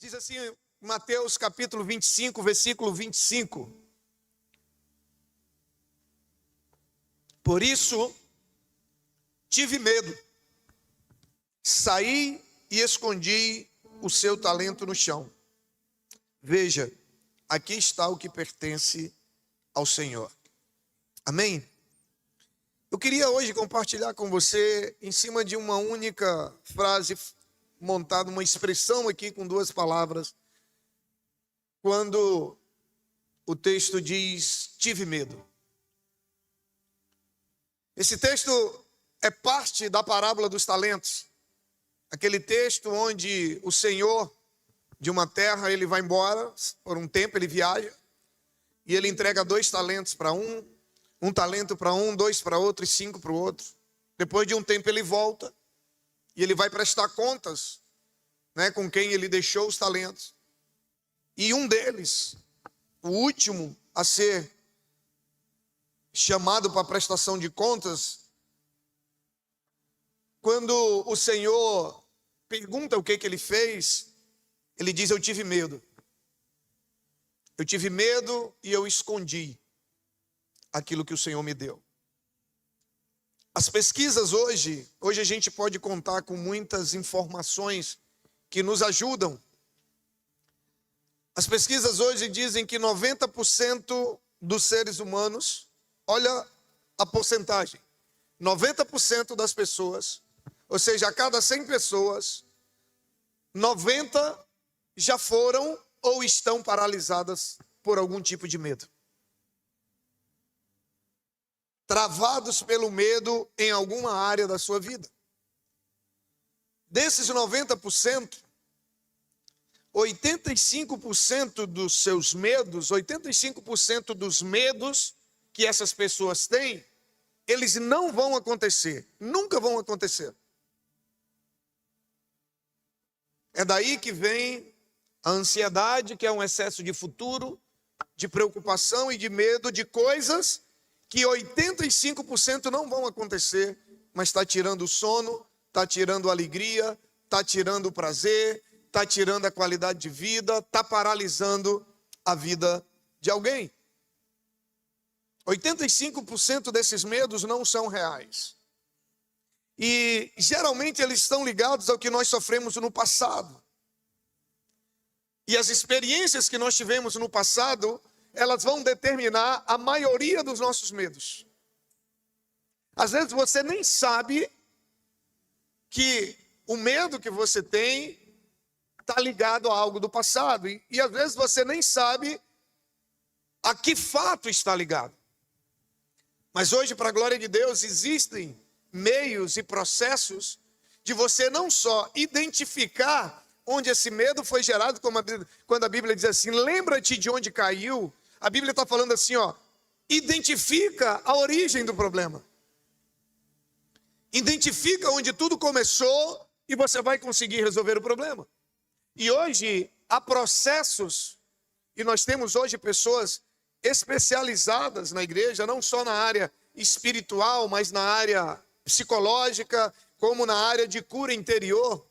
Diz assim, Mateus capítulo 25, versículo 25. Por isso, tive medo, saí e escondi o seu talento no chão. Veja, aqui está o que pertence ao Senhor. Amém? Eu queria hoje compartilhar com você, em cima de uma única frase, montada uma expressão aqui com duas palavras, quando o texto diz, tive medo. Esse texto é parte da parábola dos talentos, aquele texto onde o Senhor de uma terra, ele vai embora, por um tempo ele viaja, e ele entrega 2 talentos para um talento para um, 2 para outro e 5 para o outro. Depois de um tempo ele volta, e ele vai prestar contas, com quem ele deixou os talentos. E um deles, o último a ser chamado para prestação de contas, quando o Senhor pergunta o que ele fez, ele diz, eu tive medo. Eu tive medo e eu escondi aquilo que o Senhor me deu. As pesquisas hoje a gente pode contar com muitas informações que nos ajudam. As pesquisas hoje dizem que 90% dos seres humanos, olha a porcentagem, 90% das pessoas, ou seja, a cada 100 pessoas, 90 já foram ou estão paralisadas por algum tipo de medo. Travados pelo medo em alguma área da sua vida. Desses 90%, 85% dos seus medos, 85% dos medos que essas pessoas têm, eles não vão acontecer, nunca vão acontecer. É daí que vem a ansiedade, que é um excesso de futuro, de preocupação e de medo de coisas que 85% não vão acontecer, mas está tirando o sono, está tirando a alegria, está tirando o prazer, está tirando a qualidade de vida, está paralisando a vida de alguém. 85% desses medos não são reais. E geralmente eles estão ligados ao que nós sofremos no passado. E as experiências que nós tivemos no passado, elas vão determinar a maioria dos nossos medos. Às vezes você nem sabe que o medo que você tem está ligado a algo do passado. E às vezes você nem sabe a que fato está ligado. Mas hoje, para a glória de Deus, existem meios e processos de você não só identificar onde esse medo foi gerado, como quando a Bíblia diz assim, lembra-te de onde caiu. A Bíblia está falando assim, identifica a origem do problema. Identifica onde tudo começou e você vai conseguir resolver o problema. E hoje há processos, e nós temos hoje pessoas especializadas na igreja, não só na área espiritual, mas na área psicológica, como na área de cura interior,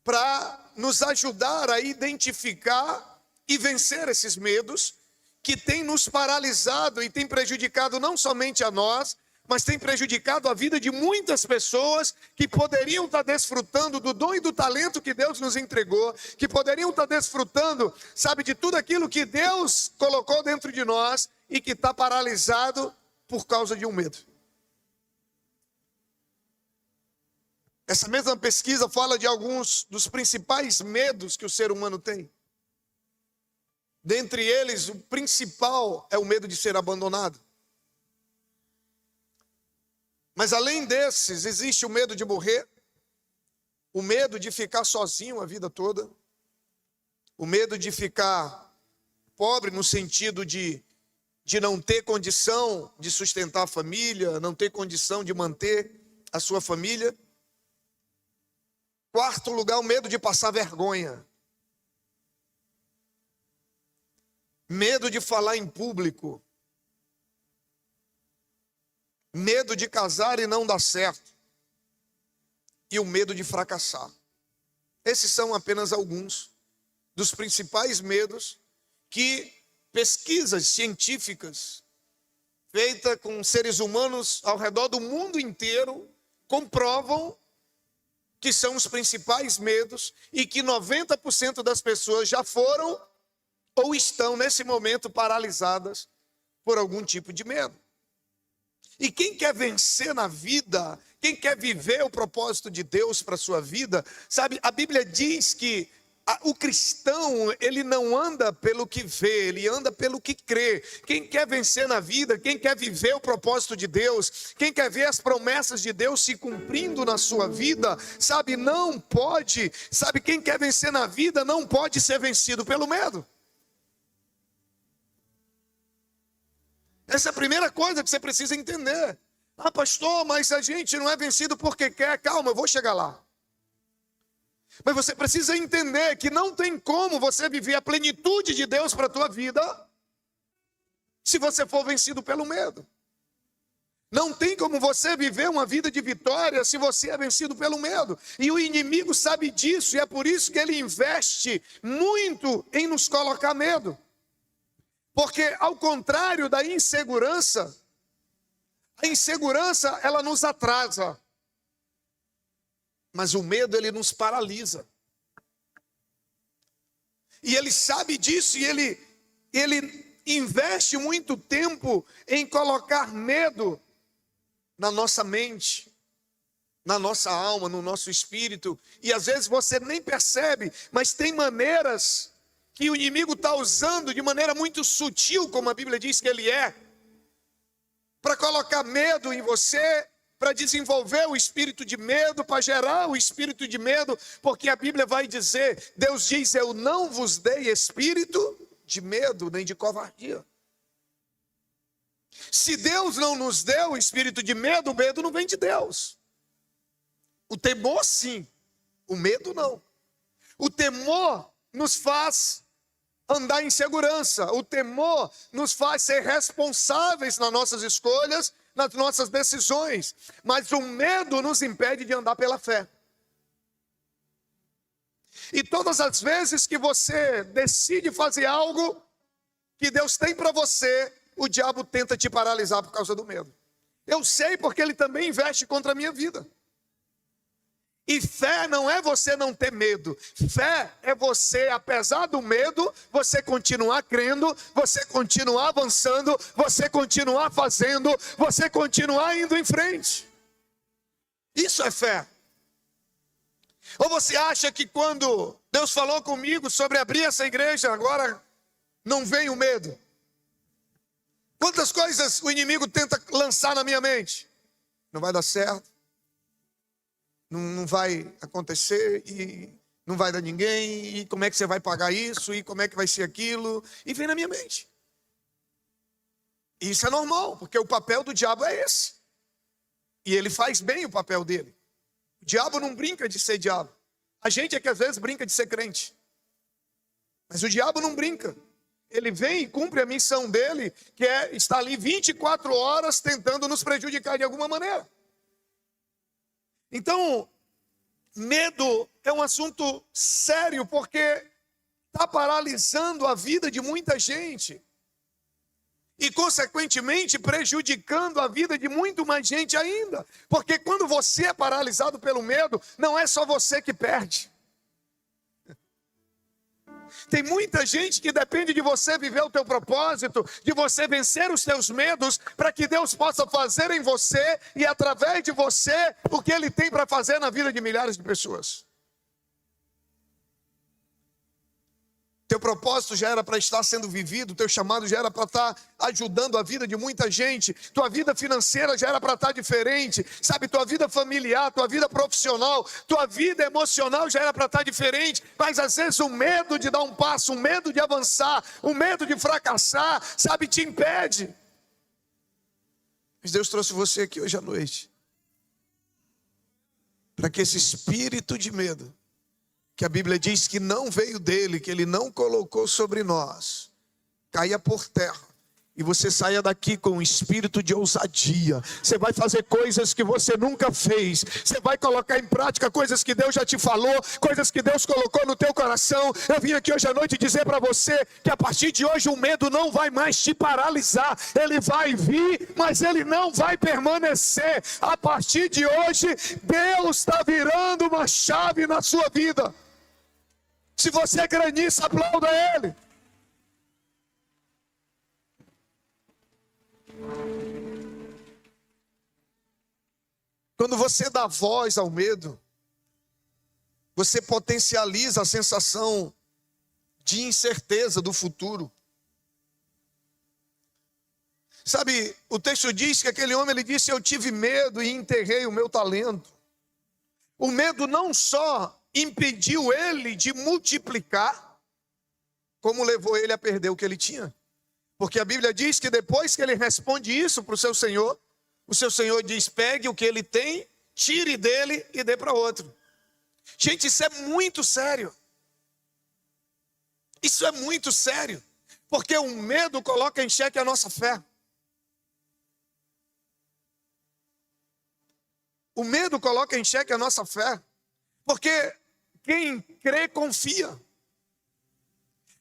para nos ajudar a identificar e vencer esses medos que têm nos paralisado e têm prejudicado não somente a nós, mas tem prejudicado a vida de muitas pessoas que poderiam estar desfrutando do dom e do talento que Deus nos entregou, que poderiam estar desfrutando, de tudo aquilo que Deus colocou dentro de nós e que está paralisado por causa de um medo. Essa mesma pesquisa fala de alguns dos principais medos que o ser humano tem. Dentre eles, o principal é o medo de ser abandonado. Mas além desses, existe o medo de morrer, o medo de ficar sozinho a vida toda, o medo de ficar pobre no sentido de não ter condição de sustentar a família, não ter condição de manter a sua família. Quarto lugar, o medo de passar vergonha. Medo de falar em público. Medo de casar e não dar certo. E o medo de fracassar. Esses são apenas alguns. dos principais medos que pesquisas científicas feitas com seres humanos ao redor do mundo inteiro comprovam que são os principais medos e que 90% das pessoas já foram ou estão nesse momento paralisadas por algum tipo de medo. E quem quer vencer na vida, quem quer viver o propósito de Deus para a sua vida, sabe, a Bíblia diz que o cristão, ele não anda pelo que vê, ele anda pelo que crê. Quem quer vencer na vida, quem quer viver o propósito de Deus, quem quer ver as promessas de Deus se cumprindo na sua vida, sabe, não pode, sabe, quem quer vencer na vida não pode ser vencido pelo medo. Essa é a primeira coisa que você precisa entender. Ah, pastor, mas a gente não é vencido porque quer. Calma, eu vou chegar lá. Mas você precisa entender que não tem como você viver a plenitude de Deus para a tua vida se você for vencido pelo medo. Não tem como você viver uma vida de vitória se você é vencido pelo medo. E o inimigo sabe disso e é por isso que ele investe muito em nos colocar medo. Porque ao contrário da insegurança, a insegurança ela nos atrasa. Mas o medo, ele nos paralisa. E ele sabe disso e ele investe muito tempo em colocar medo na nossa mente, na nossa alma, no nosso espírito. E às vezes você nem percebe, mas tem maneiras que o inimigo está usando de maneira muito sutil, como a Bíblia diz que ele é, para colocar medo em você, para desenvolver o espírito de medo, para gerar o espírito de medo, porque a Bíblia vai dizer, Deus diz, eu não vos dei espírito de medo, nem de covardia. Se Deus não nos deu o espírito de medo, o medo não vem de Deus. O temor sim, o medo não. O temor nos faz andar em segurança, o temor nos faz ser responsáveis nas nossas escolhas, nas nossas decisões, mas o medo nos impede de andar pela fé. E todas as vezes que você decide fazer algo que Deus tem para você, o diabo tenta te paralisar por causa do medo. Eu sei porque ele também investe contra a minha vida. E fé não é você não ter medo. Fé é você, apesar do medo, você continuar crendo, você continuar avançando, você continuar fazendo, você continuar indo em frente. Isso é fé. Ou você acha que quando Deus falou comigo sobre abrir essa igreja, agora não vem o medo? Quantas coisas o inimigo tenta lançar na minha mente? Não vai dar certo. Não vai acontecer e não vai dar ninguém, e como é que você vai pagar isso, e como é que vai ser aquilo, e vem na minha mente. E isso é normal, porque o papel do diabo é esse. E ele faz bem o papel dele. O diabo não brinca de ser diabo. A gente é que às vezes brinca de ser crente. Mas o diabo não brinca. Ele vem e cumpre a missão dele, que é estar ali 24 horas tentando nos prejudicar de alguma maneira. Então, medo é um assunto sério, porque está paralisando a vida de muita gente. E, consequentemente, prejudicando a vida de muito mais gente ainda. Porque quando você é paralisado pelo medo, não é só você que perde. Tem muita gente que depende de você viver o teu propósito, de você vencer os teus medos, para que Deus possa fazer em você e através de você o que Ele tem para fazer na vida de milhares de pessoas. Teu propósito já era para estar sendo vivido, teu chamado já era para estar ajudando a vida de muita gente, tua vida financeira já era para estar diferente, sabe, tua vida familiar, tua vida profissional, tua vida emocional já era para estar diferente, mas às vezes o medo de dar um passo, o medo de avançar, o medo de fracassar, sabe, te impede. Mas Deus trouxe você aqui hoje à noite, para que esse espírito de medo, que a Bíblia diz que não veio dele, que ele não colocou sobre nós, caia por terra. E você saia daqui com um espírito de ousadia. Você vai fazer coisas que você nunca fez. Você vai colocar em prática coisas que Deus já te falou, coisas que Deus colocou no teu coração. Eu vim aqui hoje à noite dizer para você que a partir de hoje o medo não vai mais te paralisar. Ele vai vir, mas ele não vai permanecer. A partir de hoje, Deus está virando uma chave na sua vida. Se você crê nisso, aplauda Ele. Quando você dá voz ao medo, você potencializa a sensação de incerteza do futuro. Sabe, o texto diz que aquele homem, ele disse: eu tive medo e enterrei o meu talento. O medo não só impediu ele de multiplicar, como levou ele a perder o que ele tinha. Porque a Bíblia diz que depois que ele responde isso para o seu Senhor, o seu Senhor diz: pegue o que ele tem, tire dele e dê para outro. Gente, isso é muito sério. Isso é muito sério. Porque o medo coloca em xeque a nossa fé. O medo coloca em xeque a nossa fé. Porque quem crê, confia.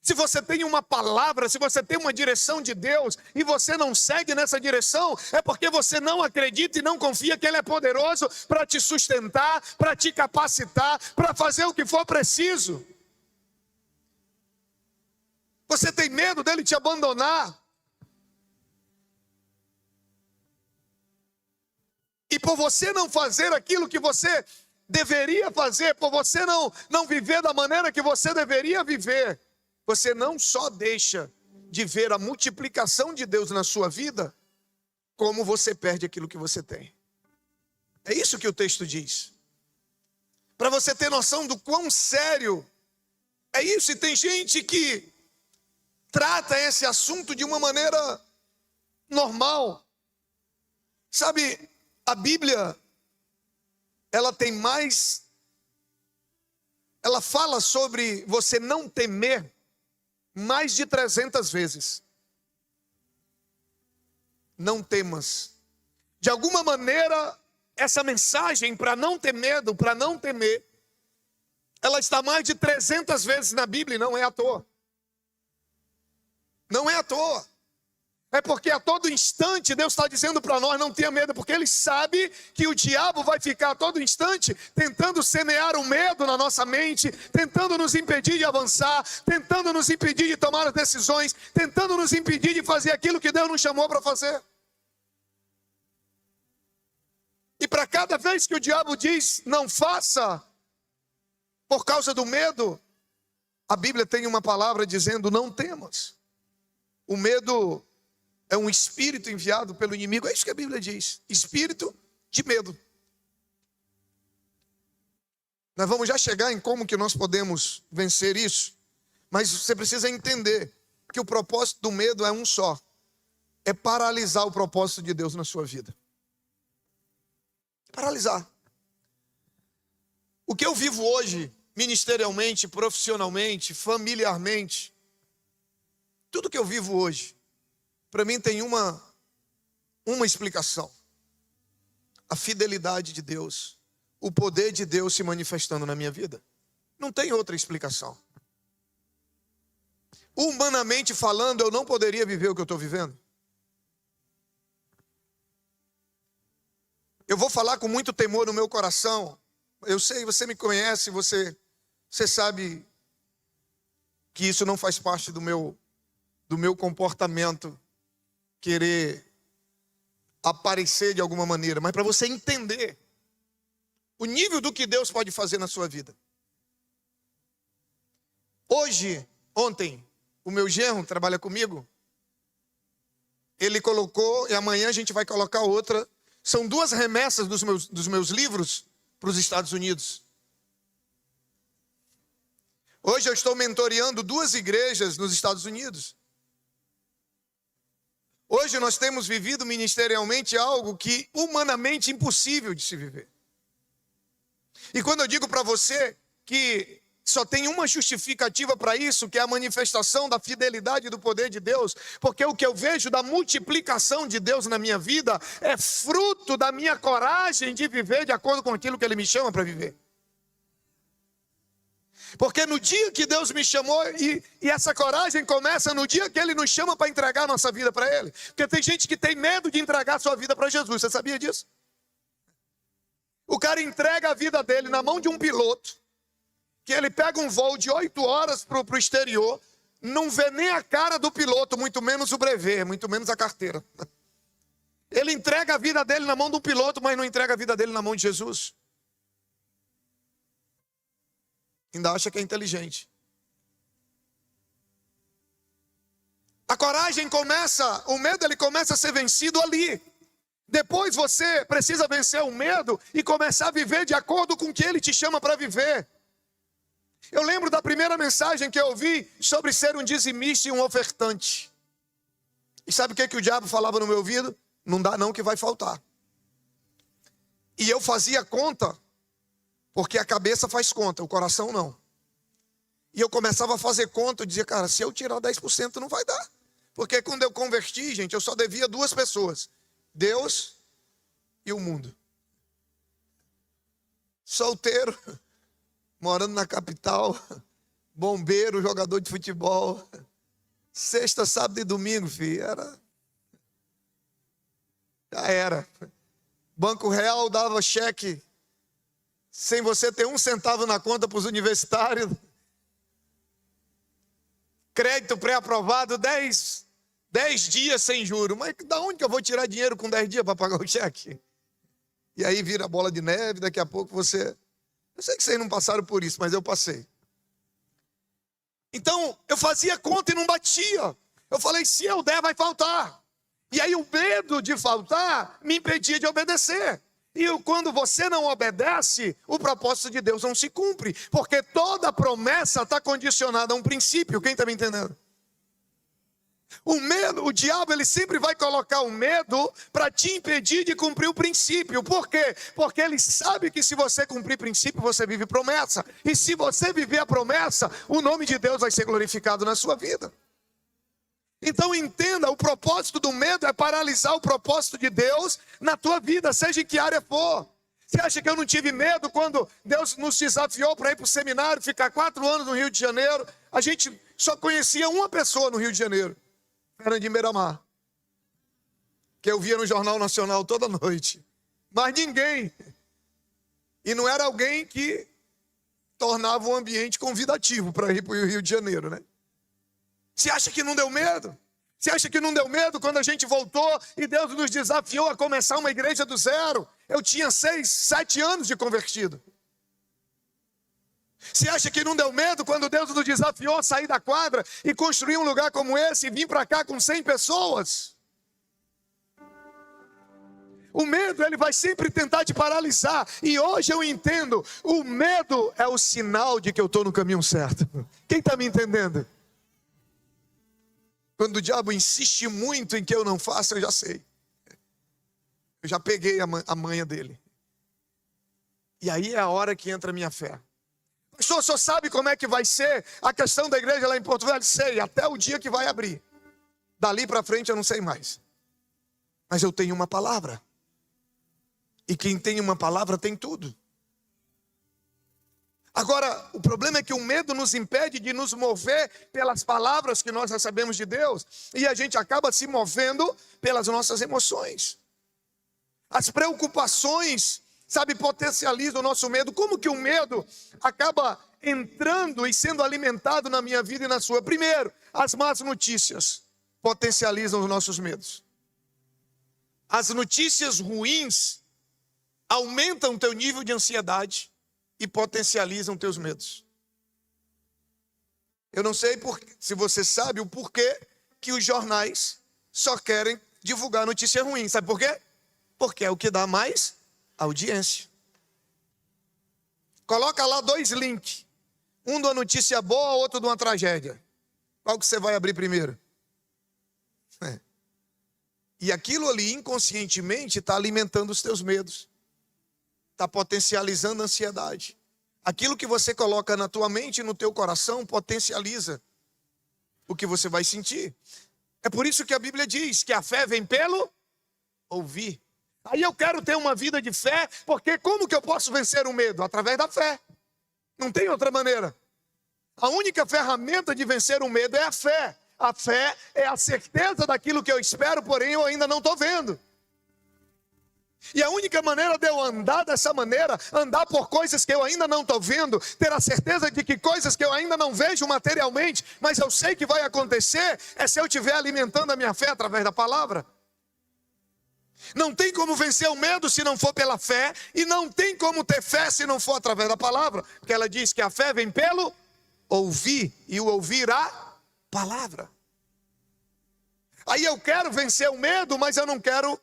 Se você tem uma palavra, se você tem uma direção de Deus e você não segue nessa direção, é porque você não acredita e não confia que Ele é poderoso para te sustentar, para te capacitar, para fazer o que for preciso. Você tem medo dele te abandonar. E por você não fazer aquilo que você deveria fazer, por você não viver da maneira que você deveria viver, você não só deixa de ver a multiplicação de Deus na sua vida, como você perde aquilo que você tem. É isso que o texto diz. Para você ter noção do quão sério é isso. E tem gente que trata esse assunto de uma maneira normal. Sabe, a Bíblia, ela fala sobre você não temer mais de 300 vezes. Não temas. De alguma maneira, essa mensagem para não ter medo, para não temer, ela está mais de 300 vezes na Bíblia e não é à toa. Não é à toa. É porque a todo instante Deus está dizendo para nós: não tenha medo, porque Ele sabe que o diabo vai ficar a todo instante tentando semear o medo na nossa mente, tentando nos impedir de avançar, tentando nos impedir de tomar as decisões, tentando nos impedir de fazer aquilo que Deus nos chamou para fazer. E para cada vez que o diabo diz não faça, por causa do medo, a Bíblia tem uma palavra dizendo: não temas. O medo é um espírito enviado pelo inimigo. É isso que a Bíblia diz. Espírito de medo. Nós vamos já chegar em como que nós podemos vencer isso. Mas você precisa entender que o propósito do medo é um só. É paralisar o propósito de Deus na sua vida. Paralisar. O que eu vivo hoje, ministerialmente, profissionalmente, familiarmente, tudo que eu vivo hoje, para mim tem uma explicação. A fidelidade de Deus, o poder de Deus se manifestando na minha vida. Não tem outra explicação. Humanamente falando, eu não poderia viver o que eu estou vivendo. Eu vou falar com muito temor no meu coração. Eu sei, você me conhece, você sabe que isso não faz parte do meu comportamento, querer aparecer de alguma maneira, mas para você entender o nível do que Deus pode fazer na sua vida. Ontem, o meu genro trabalha comigo, ele colocou, e amanhã a gente vai colocar outra, são 2 remessas dos meus livros para os Estados Unidos. Hoje eu estou mentoreando 2 igrejas nos Estados Unidos. Hoje nós temos vivido ministerialmente algo que humanamente impossível de se viver. E quando eu digo para você que Só tem uma justificativa para isso, que é a manifestação da fidelidade e do poder de Deus, porque o que eu vejo da multiplicação de Deus na minha vida é fruto da minha coragem de viver de acordo com aquilo que Ele me chama para viver. Porque no dia que Deus me chamou, e essa coragem começa no dia que Ele nos chama para entregar a nossa vida para Ele. Porque tem gente que tem medo de entregar a sua vida para Jesus, você sabia disso? O cara entrega a vida dele na mão de um piloto, que ele pega um voo de 8 horas para o exterior, não vê nem a cara do piloto, muito menos o brevet, muito menos a carteira. Ele entrega a vida dele na mão do piloto, mas não entrega a vida dele na mão de Jesus. Ainda acha que é inteligente. A coragem começa, o medo ele começa a ser vencido ali. Depois você precisa vencer o medo e começar a viver de acordo com o que Ele te chama para viver. Eu lembro da primeira mensagem que eu ouvi sobre ser um dizimista e um ofertante. E sabe o que o diabo falava no meu ouvido? Não dá não que vai faltar. E eu fazia conta, porque a cabeça faz conta, o coração não. E eu começava a fazer conta, eu dizia, cara, se eu tirar 10% não vai dar. Porque quando eu converti, gente, eu só devia 2 pessoas. Deus e o mundo. Solteiro, morando na capital, bombeiro, jogador de futebol. Sexta, sábado e domingo, filho, já era. Banco Real dava cheque sem você ter 1 centavo na conta para os universitários. Crédito pré-aprovado, 10 dias sem juros. Mas da onde que eu vou tirar dinheiro com 10 dias para pagar o cheque? E aí vira bola de neve, daqui a pouco você... Eu sei que vocês não passaram por isso, mas eu passei. Então, eu fazia conta e não batia. Eu falei, se eu der, vai faltar. E aí o medo de faltar me impedia de obedecer. E quando você não obedece, o propósito de Deus não se cumpre. Porque toda promessa está condicionada a um princípio. Quem está me entendendo? O medo, o diabo, ele sempre vai colocar o medo para te impedir de cumprir o princípio. Por quê? Porque ele sabe que se você cumprir princípio, você vive promessa. E se você viver a promessa, o nome de Deus vai ser glorificado na sua vida. Então entenda, o propósito do medo é paralisar o propósito de Deus na tua vida, seja em que área for. Você acha que eu não tive medo quando Deus nos desafiou para ir para o seminário, ficar 4 anos no Rio de Janeiro? A gente só conhecia uma pessoa no Rio de Janeiro, Fernandinho Beiramar, que eu via no Jornal Nacional toda noite. Mas ninguém. E não era alguém que tornava o ambiente convidativo para ir para o Rio de Janeiro, né? Você acha que não deu medo? Você acha que não deu medo quando a gente voltou e Deus nos desafiou a começar uma igreja do zero? Eu tinha 6, 7 anos de convertido. Você acha que não deu medo quando Deus nos desafiou a sair da quadra e construir um lugar como esse e vir para cá com 100 pessoas? O medo, ele vai sempre tentar te paralisar. E hoje eu entendo, o medo é o sinal de que eu estou no caminho certo. Quem está me entendendo? Quando o diabo insiste muito em que eu não faça, eu já sei. Eu já peguei a manha dele. E aí é a hora que entra a minha fé. Pastor, o senhor sabe como é que vai ser a questão da igreja lá em Porto Velho? Sei, até o dia que vai abrir. Dali para frente eu não sei mais. Mas eu tenho uma palavra. E quem tem uma palavra tem tudo. Agora, o problema é que o medo nos impede de nos mover pelas palavras que nós recebemos de Deus. E a gente acaba se movendo pelas nossas emoções. As preocupações, sabe, potencializam o nosso medo. Como que o medo acaba entrando e sendo alimentado na minha vida e na sua? Primeiro, as más notícias potencializam os nossos medos. As notícias ruins aumentam o teu nível de ansiedade e potencializam teus medos. Eu não sei se você sabe o porquê que os jornais só querem divulgar notícia ruim. Sabe por quê? Porque é o que dá mais audiência. Coloca lá 2 links. Um de uma notícia boa, outro de uma tragédia. Qual que você vai abrir primeiro? E aquilo ali inconscientemente está alimentando os teus medos. Está potencializando a ansiedade. Aquilo que você coloca na tua mente e no teu coração potencializa o que você vai sentir. É por isso que a Bíblia diz que a fé vem pelo ouvir. Aí eu quero ter uma vida de fé, porque como que eu posso vencer o medo? Através da fé. Não tem outra maneira. A única ferramenta de vencer o medo é a fé. A fé é a certeza daquilo que eu espero, porém eu ainda não estou vendo. E a única maneira de eu andar dessa maneira, andar por coisas que eu ainda não estou vendo, ter a certeza de que coisas que eu ainda não vejo materialmente, mas eu sei que vai acontecer, é se eu estiver alimentando a minha fé através da palavra. Não tem como vencer o medo se não for pela fé, e não tem como ter fé se não for através da palavra, porque ela diz que a fé vem pelo ouvir, e o ouvir a palavra. Aí eu quero vencer o medo, mas eu não quero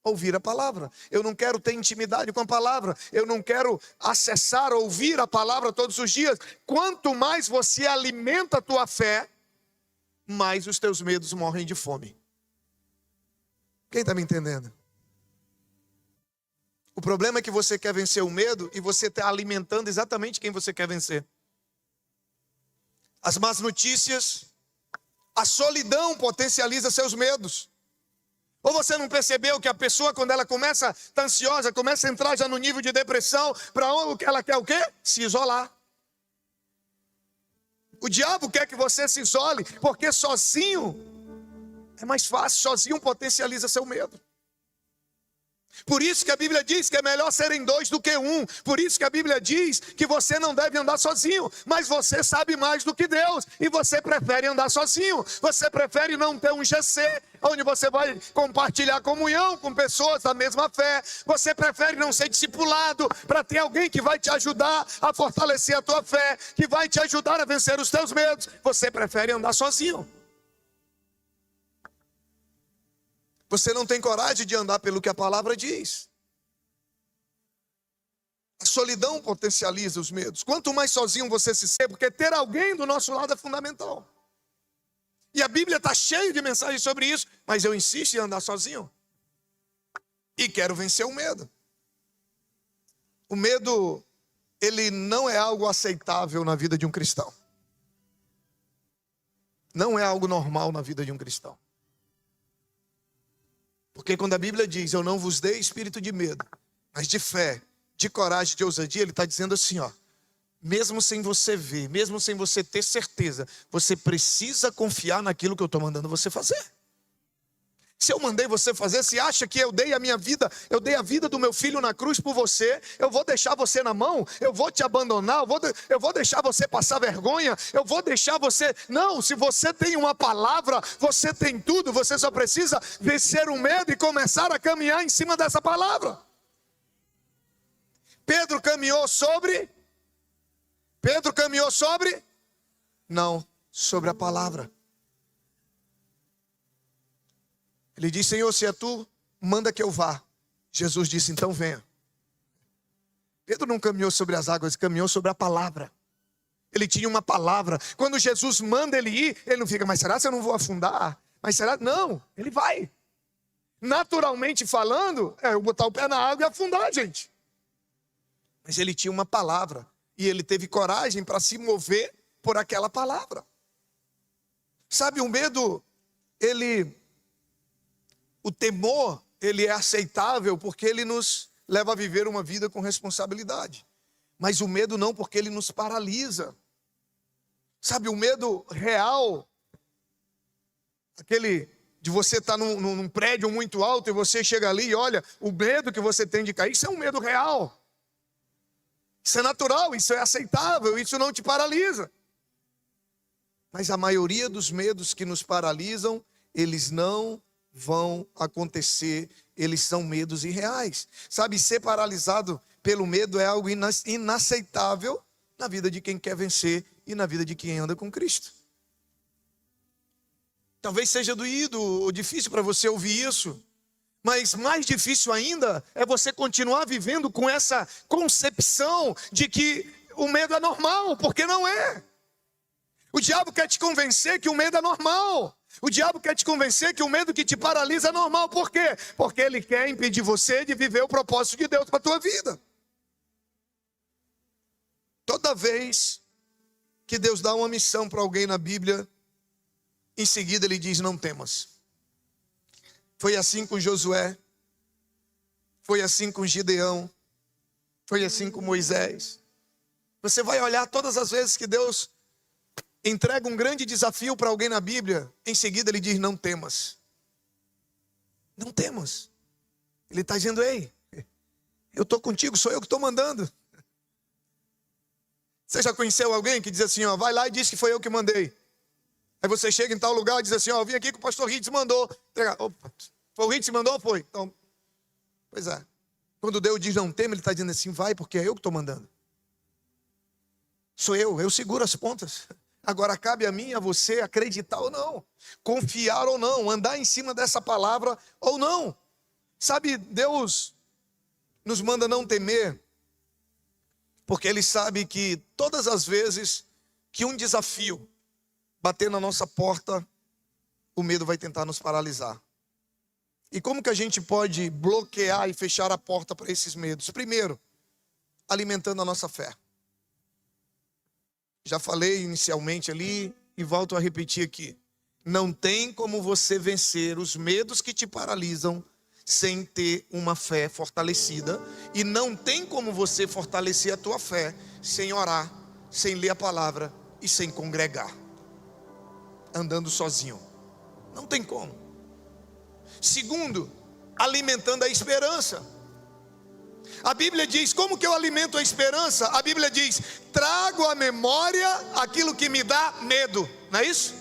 ouvir a palavra. Eu não quero ter intimidade com a palavra. Eu não quero acessar, ouvir a palavra todos os dias. Quanto mais você alimenta a tua fé, mais os teus medos morrem de fome. Quem está me entendendo? O problema é que você quer vencer o medo e você está alimentando exatamente quem você quer vencer. As más notícias, a solidão potencializa seus medos. Ou você não percebeu que a pessoa, quando ela começa a estar ansiosa, começa a entrar já no nível de depressão, para onde ela quer o quê? Se isolar. O diabo quer que você se isole, porque sozinho é mais fácil, sozinho potencializa seu medo. Por isso que a Bíblia diz que é melhor serem dois do que um. Por isso que a Bíblia diz que você não deve andar sozinho. Mas você sabe mais do que Deus. E você prefere andar sozinho. Você prefere não ter um GC, onde você vai compartilhar comunhão com pessoas da mesma fé. Você prefere não ser discipulado para ter alguém que vai te ajudar a fortalecer a tua fé, que vai te ajudar a vencer os teus medos. Você prefere andar sozinho. Você não tem coragem de andar pelo que a palavra diz. A solidão potencializa os medos. Quanto mais sozinho você se sente, porque ter alguém do nosso lado é fundamental. E a Bíblia está cheia de mensagens sobre isso, mas eu insisto em andar sozinho. E quero vencer o medo. O medo, ele não é algo aceitável na vida de um cristão. Não é algo normal na vida de um cristão. Porque quando a Bíblia diz, eu não vos dei espírito de medo, mas de fé, de coragem, de ousadia, ele está dizendo assim, ó, mesmo sem você ver, mesmo sem você ter certeza, você precisa confiar naquilo que eu estou mandando você fazer. Se eu mandei você fazer, se acha que eu dei a minha vida, eu dei a vida do meu filho na cruz por você, eu vou deixar você na mão, eu vou te abandonar, eu vou deixar você passar vergonha, eu vou deixar você... Não, se você tem uma palavra, você tem tudo, você só precisa vencer o medo e começar a caminhar em cima dessa palavra. Pedro caminhou sobre? Não, sobre a palavra. Ele disse, Senhor, se é tu, manda que eu vá. Jesus disse, então venha. Pedro não caminhou sobre as águas, caminhou sobre a palavra. Ele tinha uma palavra. Quando Jesus manda ele ir, ele não fica, mas será que eu não vou afundar? Mas será? Não, ele vai. Naturalmente falando, eu botar o pé na água e afundar, gente. Mas ele tinha uma palavra. E ele teve coragem para se mover por aquela palavra. Sabe, o medo, o temor, ele é aceitável porque ele nos leva a viver uma vida com responsabilidade. Mas o medo não, porque ele nos paralisa. Sabe, o medo real, aquele de você estar num prédio muito alto e você chega ali e olha, o medo que você tem de cair, isso é um medo real. Isso é natural, isso é aceitável, isso não te paralisa. Mas a maioria dos medos que nos paralisam, eles não vão acontecer, eles são medos irreais. Sabe, ser paralisado pelo medo é algo inaceitável na vida de quem quer vencer e na vida de quem anda com Cristo. Talvez seja doído ou difícil para você ouvir isso, mas mais difícil ainda é você continuar vivendo com essa concepção de que o medo é normal, porque não é. O diabo quer te convencer que o medo é normal. O diabo quer te convencer que o medo que te paralisa é normal. Por quê? Porque ele quer impedir você de viver o propósito de Deus para a tua vida. Toda vez que Deus dá uma missão para alguém na Bíblia, em seguida ele diz: não temas. Foi assim com Josué, foi assim com Gideão, foi assim com Moisés. Você vai olhar todas as vezes que Deus entrega um grande desafio para alguém na Bíblia, em seguida ele diz: não temas. Não temas. Ele está dizendo: ei, eu estou contigo, sou eu que estou mandando. Você já conheceu alguém que diz assim, ó, vai lá e diz que foi eu que mandei. Aí você chega em tal lugar e diz assim, ó, eu vim aqui que o pastor Ritz mandou. Opa, foi o Ritz que mandou ou foi? Então, pois é. Quando Deus diz não tema, ele está dizendo assim, vai, porque é eu que estou mandando. Sou eu seguro as pontas. Agora cabe a mim e a você acreditar ou não, confiar ou não, andar em cima dessa palavra ou não. Sabe, Deus nos manda não temer, porque Ele sabe que todas as vezes que um desafio bater na nossa porta, o medo vai tentar nos paralisar. E como que a gente pode bloquear e fechar a porta para esses medos? Primeiro, alimentando a nossa fé. Já falei inicialmente ali e volto a repetir aqui. Não tem como você vencer os medos que te paralisam sem ter uma fé fortalecida. E não tem como você fortalecer a tua fé sem orar, sem ler a palavra e sem congregar, andando sozinho. Não tem como. Segundo, alimentando a esperança. A Bíblia diz, como que eu alimento a esperança? A Bíblia diz, trago à memória aquilo que me dá medo, não é isso?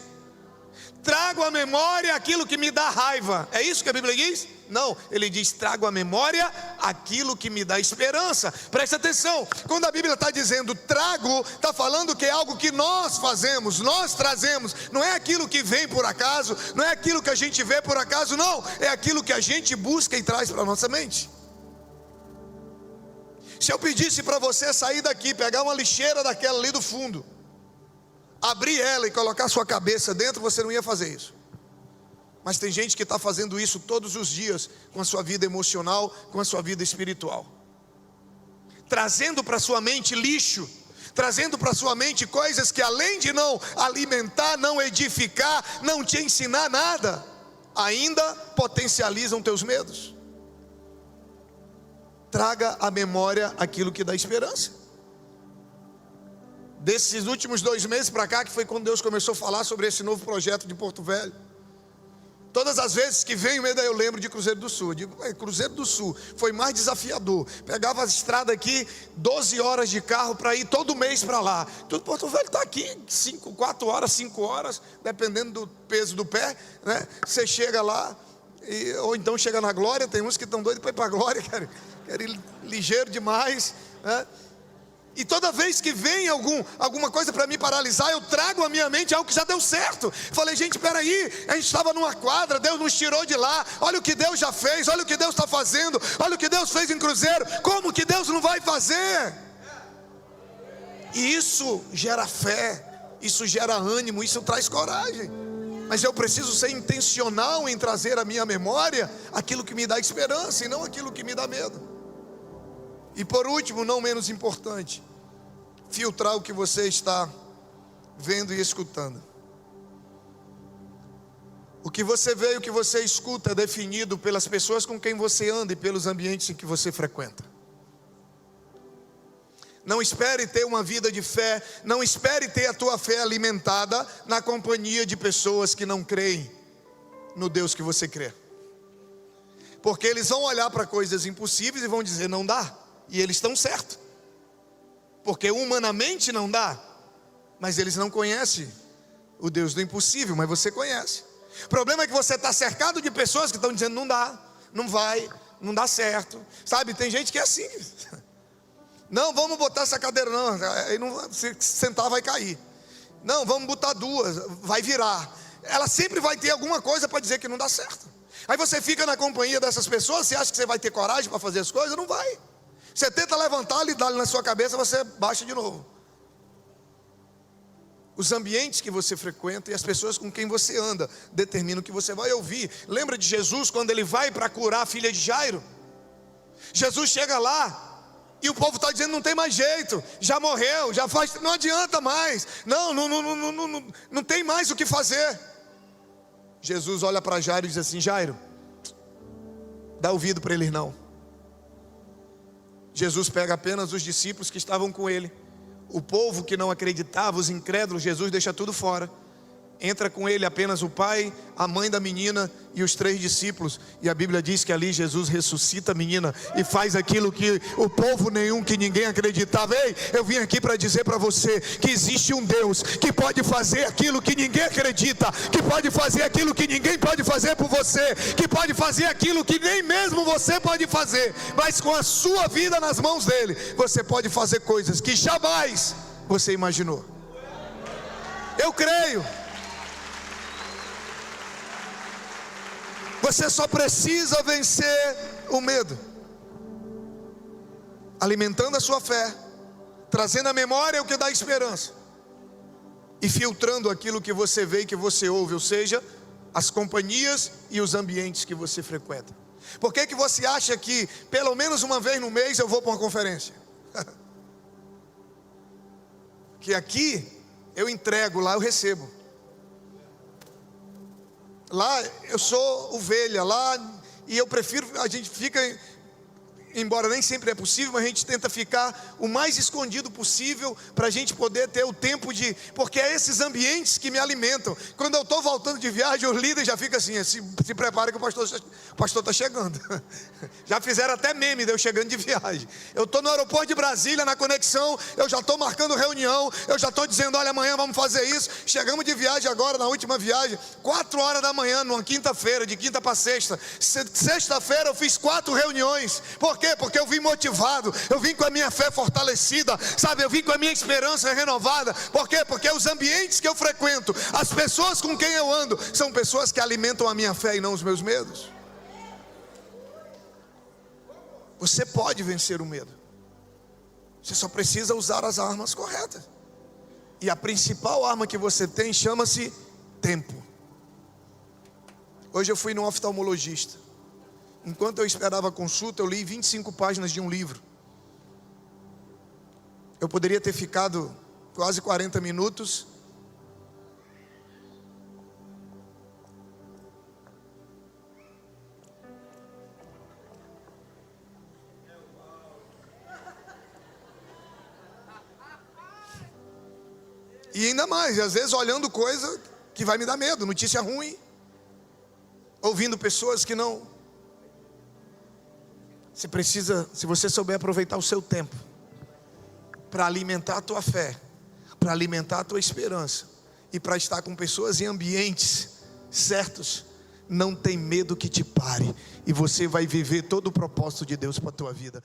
Trago à memória aquilo que me dá raiva, é isso que a Bíblia diz? Não, ele diz, trago à memória aquilo que me dá esperança. Presta atenção, quando a Bíblia está dizendo trago, está falando que é algo que nós fazemos, nós trazemos. Não é aquilo que vem por acaso, não é aquilo que a gente vê por acaso, não. É aquilo que a gente busca e traz para a nossa mente. Se eu pedisse para você sair daqui, pegar uma lixeira daquela ali do fundo, abrir ela e colocar sua cabeça dentro, você não ia fazer isso. Mas tem gente que está fazendo isso todos os dias, com a sua vida emocional, com a sua vida espiritual, trazendo para sua mente lixo, trazendo para sua mente coisas que além de não alimentar, não edificar, não te ensinar nada, ainda potencializam teus medos. Traga à memória aquilo que dá esperança. Desses últimos 2 meses para cá, que foi quando Deus começou a falar sobre esse novo projeto de Porto Velho, todas as vezes que venho, eu lembro de Cruzeiro do Sul. Eu digo, Cruzeiro do Sul foi mais desafiador. Pegava a estrada aqui, 12 horas de carro para ir todo mês para lá. Tudo Porto Velho está aqui, 4 horas, 5 horas, dependendo do peso do pé, né? Você chega lá, ou então chega na Glória. Tem uns que estão doidos para ir para a Glória, querem ir ligeiro demais, né? E toda vez que vem alguma coisa para me paralisar, eu trago à minha mente algo que já deu certo. Falei, gente, peraí, a gente estava numa quadra, Deus nos tirou de lá. Olha o que Deus já fez, olha o que Deus está fazendo, olha o que Deus fez em Cruzeiro. Como que Deus não vai fazer? E isso gera fé, isso gera ânimo, isso traz coragem. Mas eu preciso ser intencional em trazer à minha memória aquilo que me dá esperança e não aquilo que me dá medo. E por último, não menos importante, filtrar o que você está vendo e escutando. O que você vê e o que você escuta é definido pelas pessoas com quem você anda e pelos ambientes em que você frequenta. Não espere ter uma vida de fé, não espere ter a tua fé alimentada na companhia de pessoas que não creem no Deus que você crê. Porque eles vão olhar para coisas impossíveis e vão dizer, não dá. E eles estão certos, porque humanamente não dá, mas eles não conhecem o Deus do impossível, mas você conhece. O problema é que você está cercado de pessoas que estão dizendo, não dá, não vai, não dá certo. Sabe, tem gente que é assim, não, vamos botar essa cadeira não, aí não, se sentar vai cair. Não, vamos botar 2, vai virar. Ela sempre vai ter alguma coisa para dizer que não dá certo. Aí você fica na companhia dessas pessoas, você acha que você vai ter coragem para fazer as coisas? Não vai. Você tenta levantar e dar na sua cabeça, você baixa de novo. Os ambientes que você frequenta e as pessoas com quem você anda determinam o que você vai ouvir. Lembra de Jesus quando ele vai para curar a filha de Jairo? Jesus chega lá E o povo está dizendo: não tem mais jeito, já morreu, já faz, não adianta mais, não tem mais o que fazer. Jesus olha para Jairo e diz assim: Jairo, dá ouvido para eles não. Jesus pega apenas os discípulos que estavam com ele, o povo que não acreditava, os incrédulos, Jesus deixa tudo fora. Entra com ele apenas o pai, a mãe da menina e os 3 discípulos. E a Bíblia diz que ali Jesus ressuscita a menina e faz aquilo que o povo nenhum, que ninguém acreditava. Ei, eu vim aqui para dizer para você que existe um Deus que pode fazer aquilo que ninguém acredita, que pode fazer aquilo que ninguém pode fazer por você, que pode fazer aquilo que nem mesmo você pode fazer, mas com a sua vida nas mãos dele, você pode fazer coisas que jamais você imaginou. Eu creio. Você só precisa vencer o medo, alimentando a sua fé, trazendo à memória o que dá esperança e filtrando aquilo que você vê e que você ouve, ou seja, as companhias e os ambientes que você frequenta. Por que você acha que pelo menos uma vez no mês eu vou para uma conferência? Que aqui eu entrego, lá eu recebo. Lá eu sou ovelha, lá, e eu prefiro, a gente fica, embora nem sempre é possível, mas a gente tenta ficar o mais escondido possível, para a gente poder ter o tempo de, porque é esses ambientes que me alimentam. Quando eu estou voltando de viagem, os líderes já ficam assim: se prepara que o pastor está chegando. Já fizeram até meme de eu chegando de viagem. Eu estou no aeroporto de Brasília, na conexão, eu já estou marcando reunião, eu já estou dizendo: olha, amanhã vamos fazer isso. Chegamos de viagem agora, na última viagem, 4 horas da manhã, numa quinta-feira, de quinta para sexta. Sexta-feira eu fiz 4 reuniões. Por quê? Porque eu vim motivado, eu vim com a minha fé fortalecida, sabe? Eu vim com a minha esperança renovada. Por quê? Porque os ambientes que eu frequento, as pessoas com quem eu ando, são pessoas que alimentam a minha fé e não os meus medos. Você pode vencer o medo, você só precisa usar as armas corretas. E a principal arma que você tem chama-se tempo. Hoje eu fui num oftalmologista. Enquanto eu esperava a consulta, eu li 25 páginas de um livro. Eu poderia ter ficado quase 40 minutos. E ainda mais, às vezes olhando coisa que vai me dar medo, notícia ruim, ouvindo pessoas que não. Você precisa, se você souber aproveitar o seu tempo para alimentar a tua fé, para alimentar a tua esperança e para estar com pessoas em ambientes certos, não tem medo que te pare, e você vai viver todo o propósito de Deus para a tua vida.